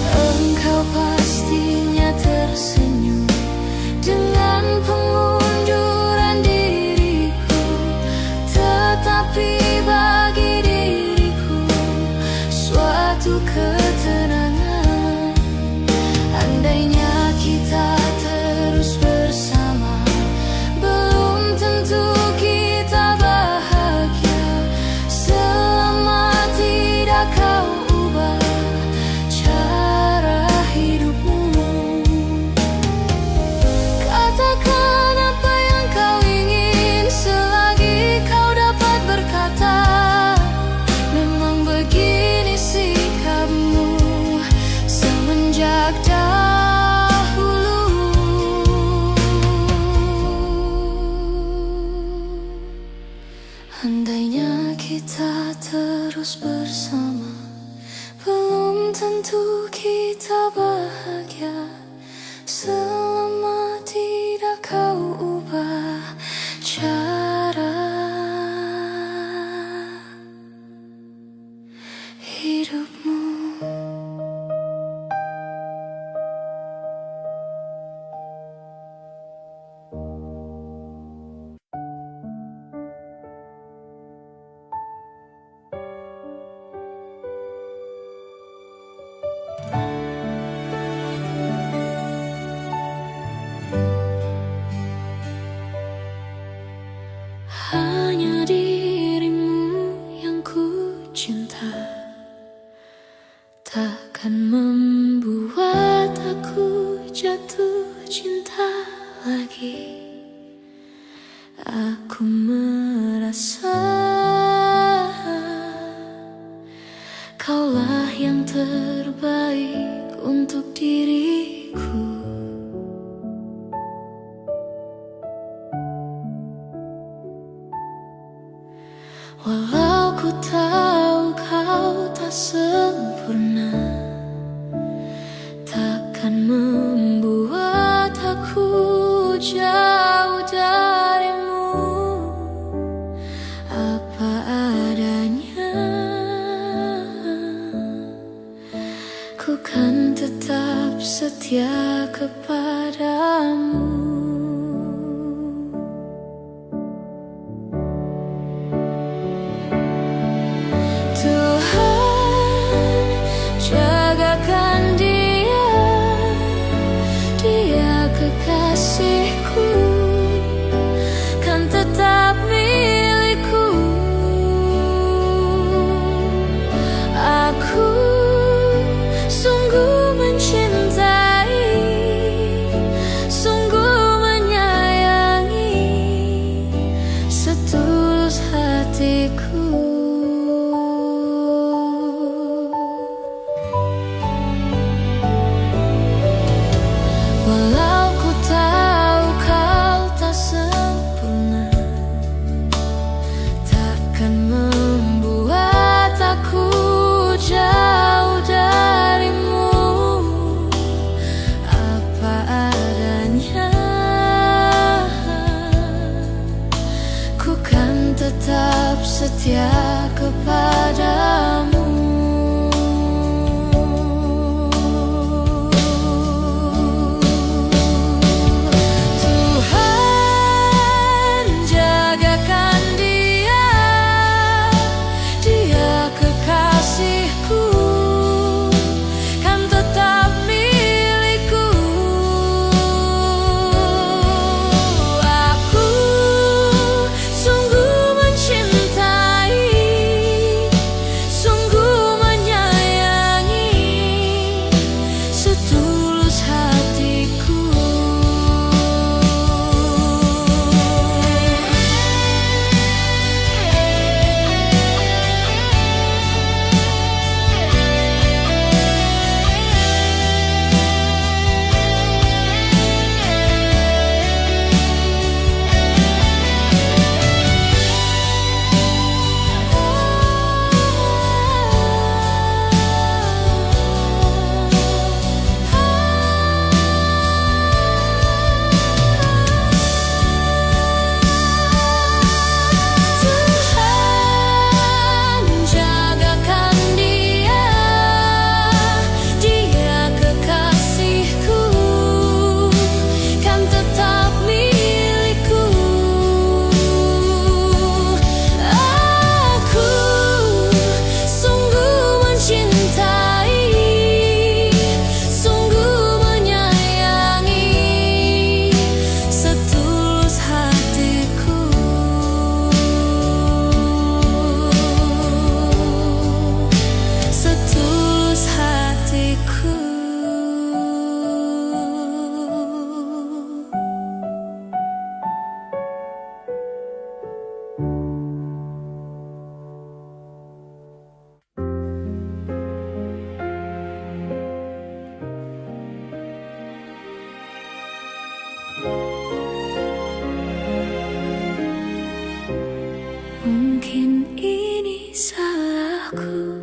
Engkau pastinya tersenyum dengan pengunduran diriku, tetapi bagi diriku suatu ketenangan. Andainya kita terus bersama, belum tentu kita bahagia. Selama tidak kau ubah cara hidupmu. Katakan apa yang kau ingin selagi kau dapat berkata. Memang begini sikapmu semenjak dahulu. Andainya kita terus bersama, belum tentu kita bahagia. Selama tidak kau ubah cara hidupmu. Hanya dirimu yang ku cinta, takkan membuat aku jatuh cinta lagi. Aku merasa kaulah yang terbaik untuk diriku. Walau ku tahu kau tak sempurna, takkan membuat aku jauh darimu. Apa adanya, ku kan tetap setia kepadamu. Tuhan, jagakan dia, dia kekasihku, kan tetap milikku. Aku sungguh mencintai, sungguh menyayangi, setulus hatiku. Walau ku tahu kau Mungkin ini salahku,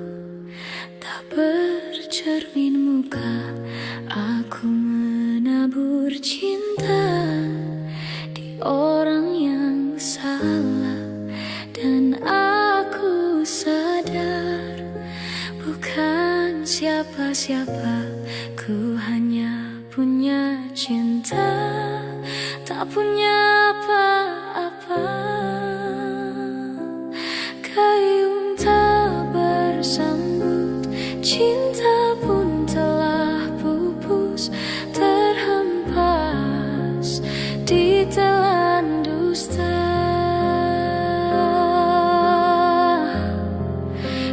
tak bercermin muka. Aku menabur cinta di orang yang salah, dan aku sadar bukan siapa-siapa. Ku hanya punya cinta, tak punya apa-apa. Gayung tak bersambut, cinta pun telah pupus, terhempas di telan dusta.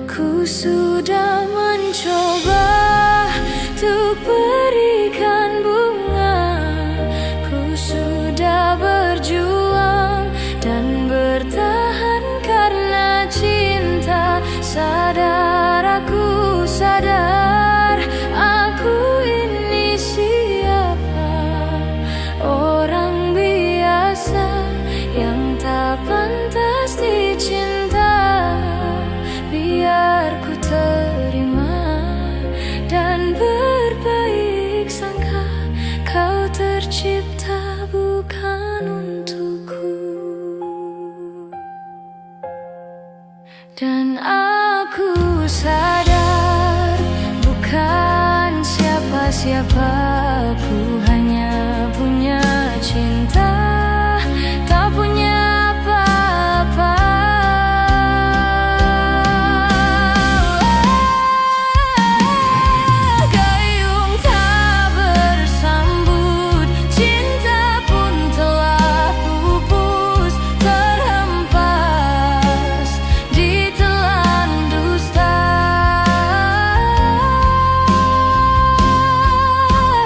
Ku sudah mencoba untuk berikan bunga, ku sudah berjuang dan bertahan karena cinta. Sadar, aku sadar, aku ini siapa? Orang biasa yang tak pantas dicinta. Biar ku terima dan berbaik sangka, kau tercipta bukan untukku. Dan aku sadar bukan siapa-siapa. Ku hanya punya cinta, tak punya apa-apa. Gayung tak bersambut, cinta pun telah pupus, terhempas di telan dusta.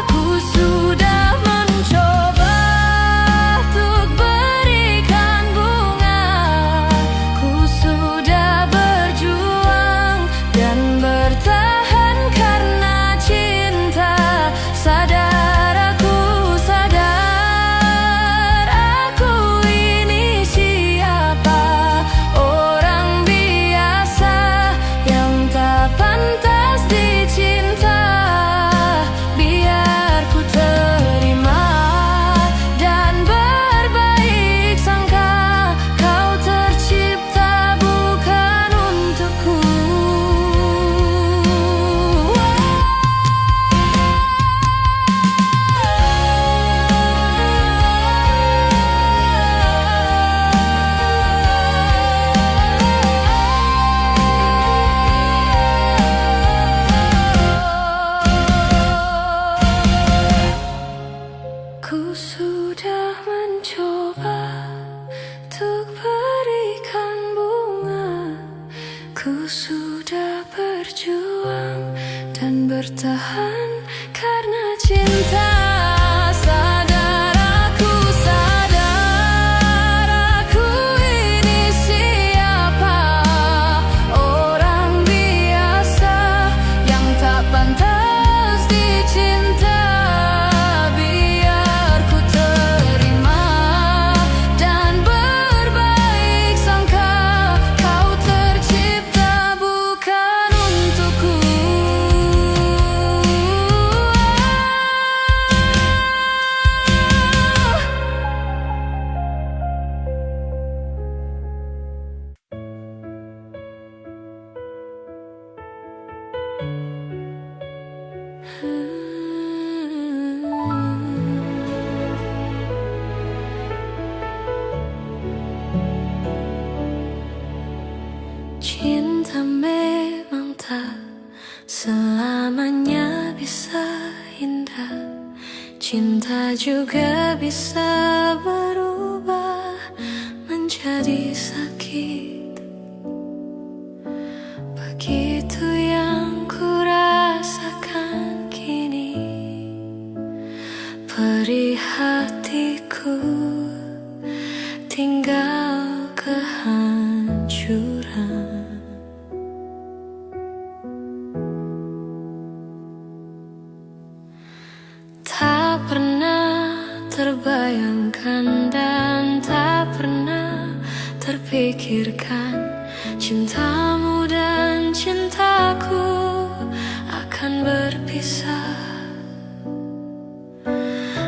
Ku sudah mencoba untuk berikan bunga, ku sudah berjuang dan bertahan karena cinta. Sadar, aku sadar, aku ini siapa? Orang biasa yang tak pantas dicinta. Biar ku terima dan berbaik sangka, kau tercipta bukan untukku. Ku sudah mencoba untuk berikan bunga, ku sudah berjuang dan bertahan karena cinta. Sadar, aku sadar, aku ini siapa? Orang biasa yang tak pantas dicinta. Biar ku terima dan berbaik sangka, kau tercipta bukan untukku. Cinta memang tak selamanya bisa indah. Cinta juga bisa berubah menjadi sakit. Begitu yang ku rasakan kini, perih hatiku tinggal kehancuran. Tak pernah terbayangkan dan tak pernah terpikirkan, cintamu dan cintaku akan berpisah.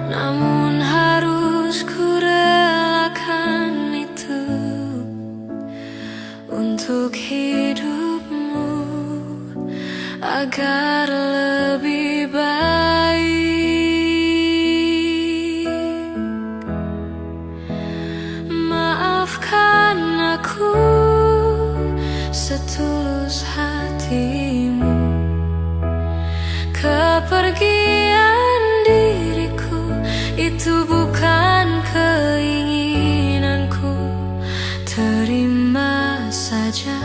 Namun harus ku relakan itu untuk hidupmu agar lebih baik. Maafkan aku setulus hatimu, kepergian diriku itu bukan keinginanku. Terima saja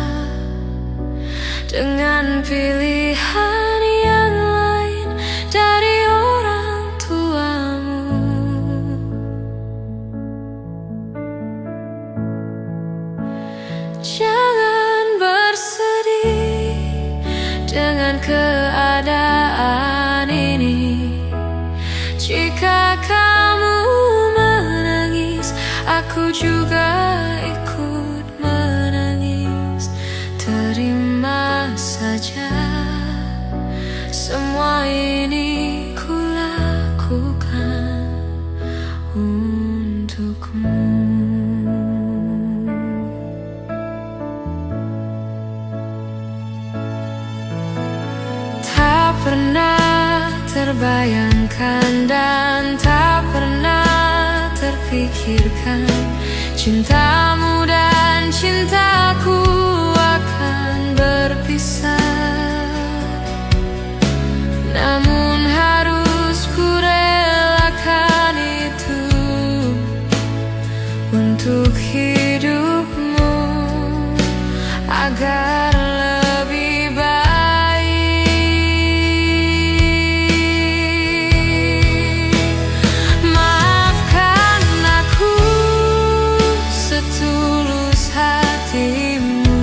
dengan pilihan yang lain dari orang tuamu. Jangan bersedih dengan keadaan ini. Jika kamu menangis, aku juga ikut menangis. Terima saja, semua ini ku lakukan untukmu. Tak pernah terbayangkan dan tak pernah terpikirkan, cintamu dan cintaku akan berpisah. Namun harus ku relakan itu untuk hidupmu agar lebih baik. Maafkan aku setulus hatimu,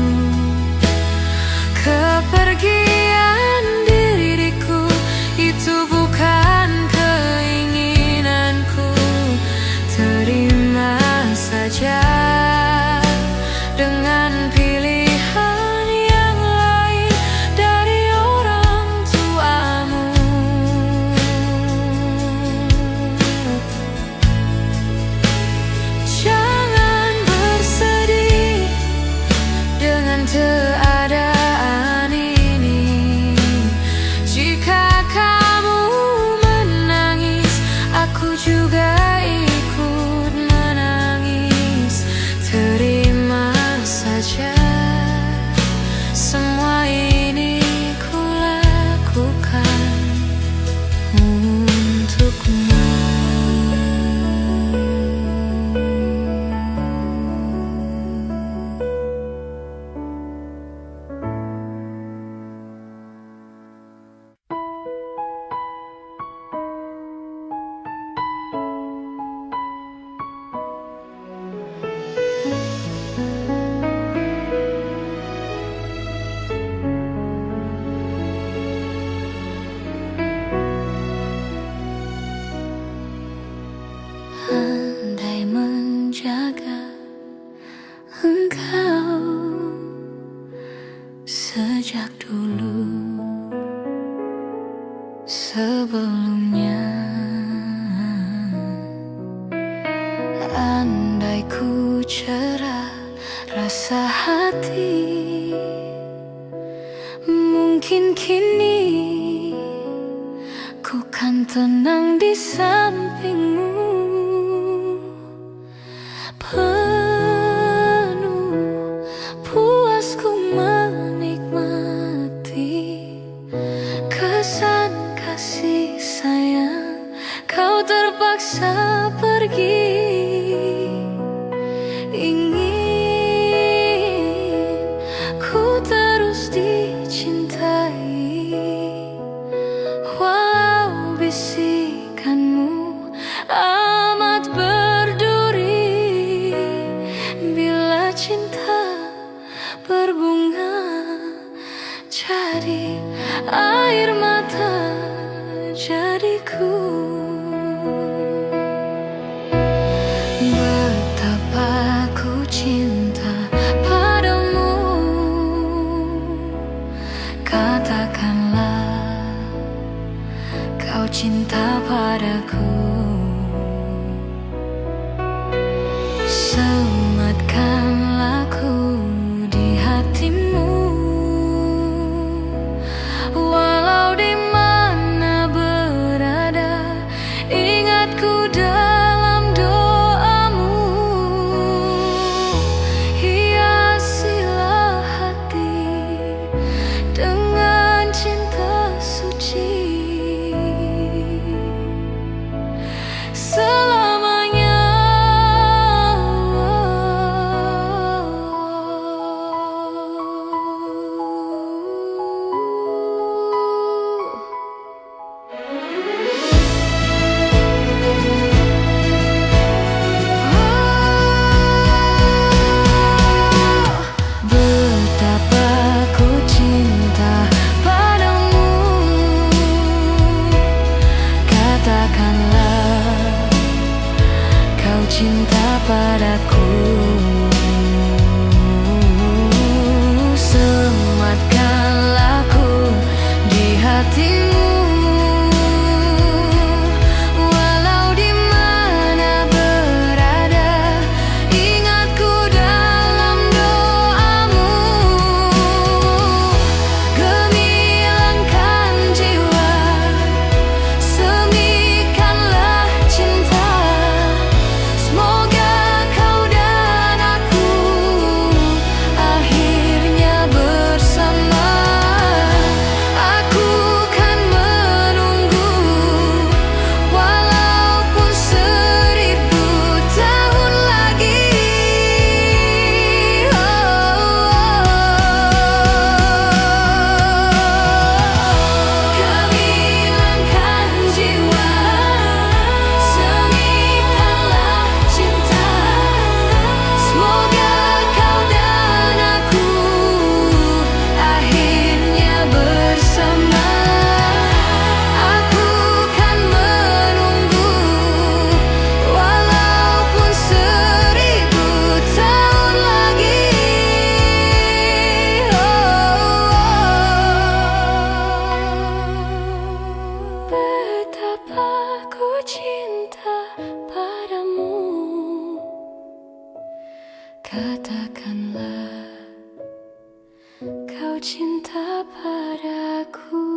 kepergian diriku itu bukan keinginanku. Terima saja dengan pilihan yang lain dari orang tuamu. Jangan bersedih dengan keadaan ini. Jika kamu menangis, aku juga ikut menangis. Terima saja, semua ini ku lakukan untukmu. Andai menjaga engkau sejak dulu, sebelumnya. Andai ku cerah rasa hati, mungkin kini ku kan tenang di sampingmu. Penuh puas ku menikmati kesan kasih sayang. Kau terpaksa pergi, ingin ku terus dicintai, walau bisikanmu amat berduri. Bila cinta berbunga jadi air mata jadiku. Katakanlah kau cinta padaku.